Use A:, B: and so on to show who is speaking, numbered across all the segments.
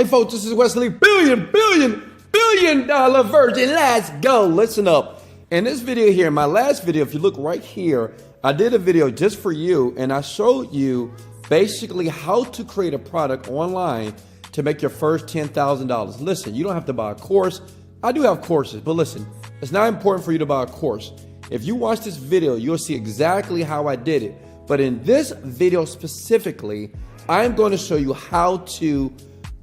A: Hey folks, this is Wesley billion dollar virgin. Let's go. Listen up. In this video here, in my last video, if you look right here, I did a video just for you and I showed you basically how to create a product online to make your first $10,000. Listen, you don't have to buy a course. I do have courses, but listen, it's not important for you to buy a course. If you watch this video, you'll see exactly how I did it. But in this video specifically, I'm going to show you how to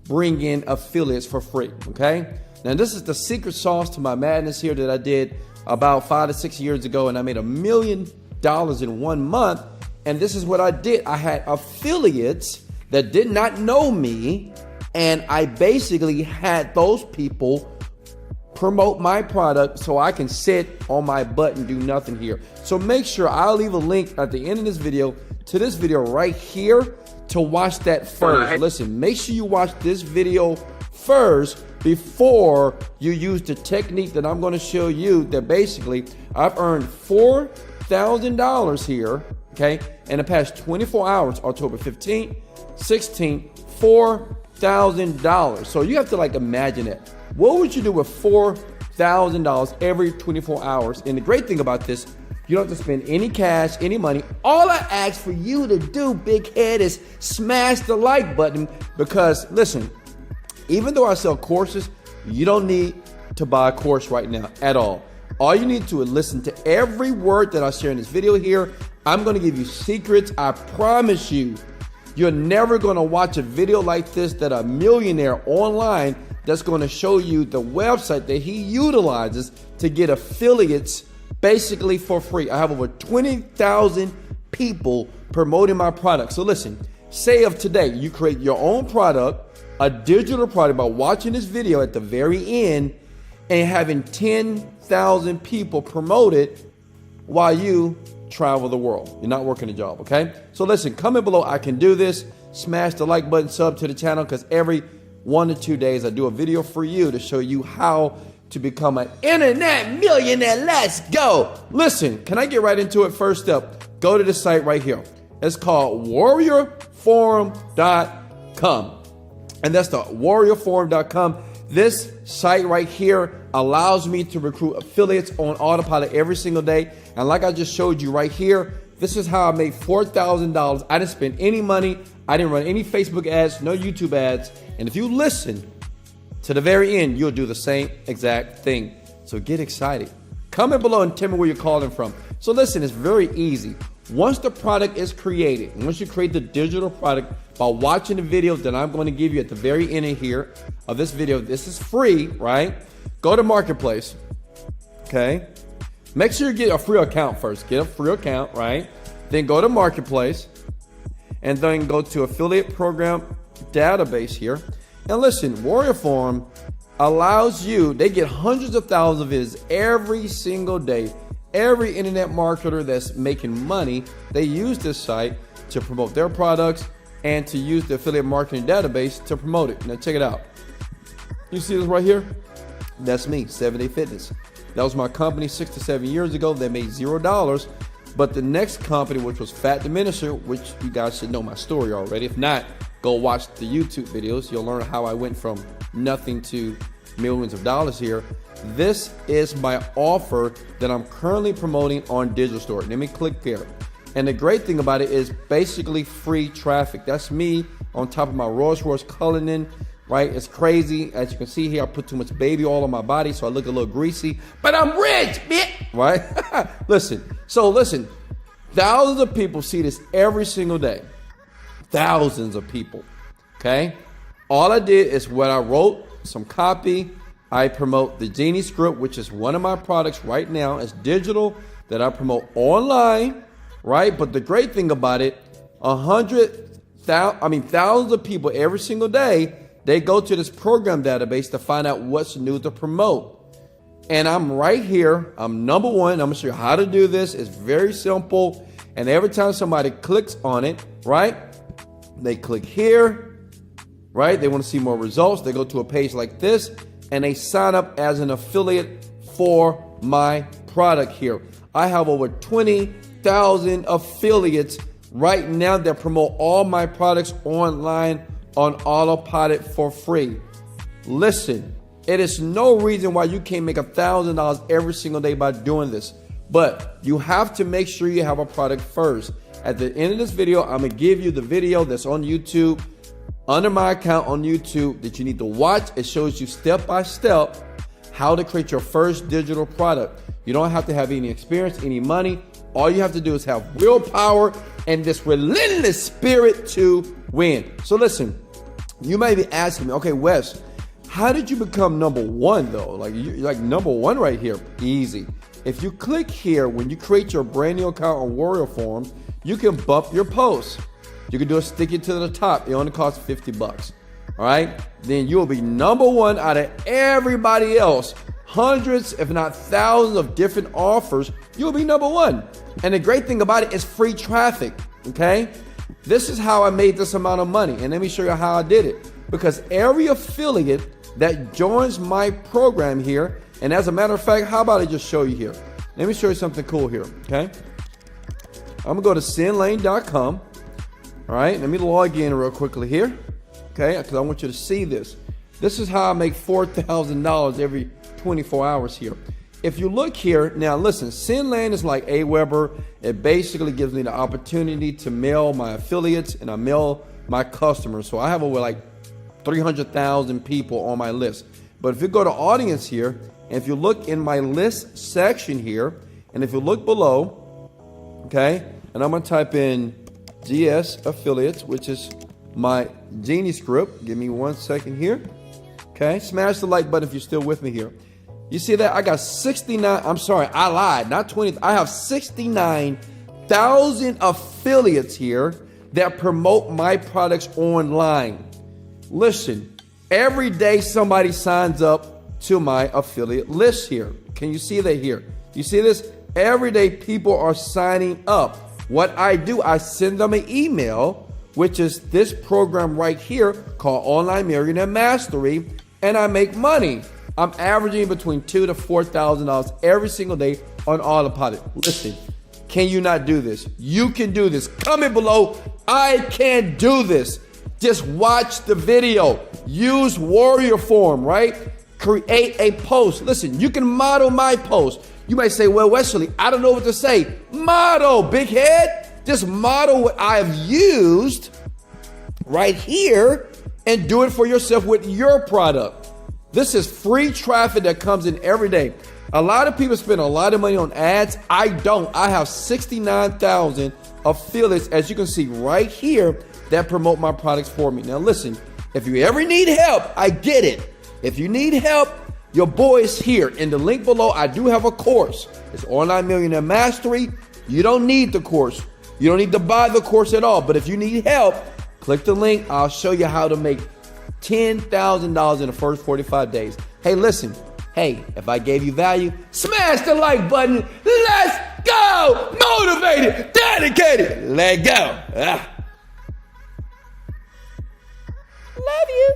A: bring in affiliates for free, okay? Now this is the secret sauce to my madness here that I did about 5 to 6 years ago, and I made $1 million in 1 month. And this is what I did. I had affiliates that did not know me, and I basically had those people promote my product so I can sit on my butt and do nothing here. So make sure I'll leave a link at the end of this video to this video right here to watch that first. Listen, make sure you watch this video first before you use the technique that I'm going to show you, that basically I've earned $4,000 here, okay, in the past 24 hours, October 15th, 16th, $4,000. So you have to like imagine it. What would you do with $4,000 every 24 hours? And the great thing about this, you don't have to spend any cash, any money. All I ask for you to do, big head, is smash the like button, because listen, even though I sell courses, you don't need to buy a course right now at all. All you need to do is listen to every word that I share in this video here. I'm going to give you secrets. I promise you, you're never going to watch a video like this that a millionaire online that's going to show you the website that he utilizes to get affiliates basically for free. I have over 20,000 people promoting my product. So listen, say of today, you create your own product, a digital product, by watching this video at the very end and having 10,000 people promote it while you travel the world. You're not working a job, okay? So listen, comment below, I can do this. Smash the like button, sub to the channel, because every 1 to 2 days I do a video for you to show you how to become an internet millionaire. Let's go. Listen, can I get right into it? First up, go to the site right here. It's called warriorforum.com. And that's the warriorforum.com. This site right here allows me to recruit affiliates on autopilot every single day. And like I just showed you right here, this is how I made $4,000. I didn't spend any money. I didn't run any Facebook ads, no YouTube ads. And if you listen to the very end, you'll do the same exact thing. So get excited. Comment below and tell me where you're calling from. So listen, it's very easy. Once the product is created, once you create the digital product by watching the video that I'm going to give you at the very end of here of this video, this is free, right? Go to Marketplace, okay? Make sure you get a free account first. Get a free account, right? Then go to Marketplace and then go to Affiliate Program Database here. And listen, Warrior Forum allows you, they get hundreds of thousands of visits every single day. Every internet marketer that's making money, they use this site to promote their products and to use the affiliate marketing database to promote it. Now check it out. You see this right here? That's me, 7 Day Fitness. That was my company 6 to 7 years ago. They made $0. But the next company, which was Fat Diminisher, which you guys should know my story already. If not, go watch the YouTube videos. You'll learn how I went from nothing to millions of dollars here. This is my offer that I'm currently promoting on Digital Store. Let me click there. And the great thing about it is basically free traffic. That's me on top of my Rolls Royce Cullinan, right? It's crazy. As you can see here, I put too much baby oil on my body, so I look a little greasy, but I'm rich, bitch, right? Listen, thousands of people see this every single day. Thousands of people, okay? All I did is what I wrote, some copy. I promote the Genie script, which is one of my products right now. It's digital that I promote online, right? But the great thing about it, thousands of people every single day, they go to this program database to find out what's new to promote. And I'm right here. I'm number one. I'm gonna show you how to do this. It's very simple. And every time somebody clicks on it, right? They click here, right? They want to see more results. They go to a page like this and they sign up as an affiliate for my product here. I have over 20,000 affiliates right now that promote all my products online on autopilot for free. Listen, it is no reason why you can't make $1,000 every single day by doing this. But you have to make sure you have a product first. At the end of this video, I'm going to give you the video that's on YouTube, under my account on YouTube, that you need to watch. It shows you step by step how to create your first digital product. You don't have to have any experience, any money. All you have to do is have willpower and this relentless spirit to win. So listen, you may be asking me, okay, Wes, how did you become number one though? Like you're like number one right here. Easy. If you click here, when you create your brand new account on Warrior Forums, you can bump your posts. You can do a stick it to the top. It only costs $50. All right. Then you'll be number one out of everybody else. Hundreds, if not thousands of different offers. You'll be number one. And the great thing about it is free traffic. Okay. This is how I made this amount of money. And let me show you how I did it. Because every affiliate that joins my program here, and as a matter of fact, how about I just show you here? Let me show you something cool here. Okay. I'm going to go to sendlane.com. All right, let me log in real quickly here, okay, because I want you to see this. This is how I make $4,000 every 24 hours here. If you look here, now listen, SendLane is like Aweber. It basically gives me the opportunity to mail my affiliates and I mail my customers. So I have over like 300,000 people on my list. But if you go to audience here, and if you look in my list section here, and if you look below, okay, and I'm going to type in GS affiliates, which is my Genie script. Give me 1 second here. Okay, smash the like button if you're still with me here. You see that I got 69, I'm sorry, I lied, not 20. I have 69,000 affiliates here that promote my products online. Listen, every day somebody signs up to my affiliate list here. Can you see that here? You see this? Every day people are signing up. What I do, I send them an email, which is this program right here called Online Millionaire Mastery, and I make money. I'm averaging between $2,000 to $4,000 every single day on autopilot. Listen, can you not do this? You can do this. Comment below, I can do this. Just watch the video. Use Warrior Form, right? Create a post. Listen, you can model my post. You might say, well, Wesley, I don't know what to say. Model, big head. Just model what I have used right here and do it for yourself with your product. This is free traffic that comes in every day. A lot of people spend a lot of money on ads. I don't. I have 69,000 affiliates, as you can see right here, that promote my products for me. Now, listen, if you ever need help, I get it. If you need help, your boy is here. In the link below, I do have a course. It's Online Millionaire Mastery. You don't need the course. You don't need to buy the course at all. But if you need help, click the link. I'll show you how to make $10,000 in the first 45 days. Hey, listen. Hey, if I gave you value, smash the like button. Let's go. Motivated, dedicated. Let go. Love you.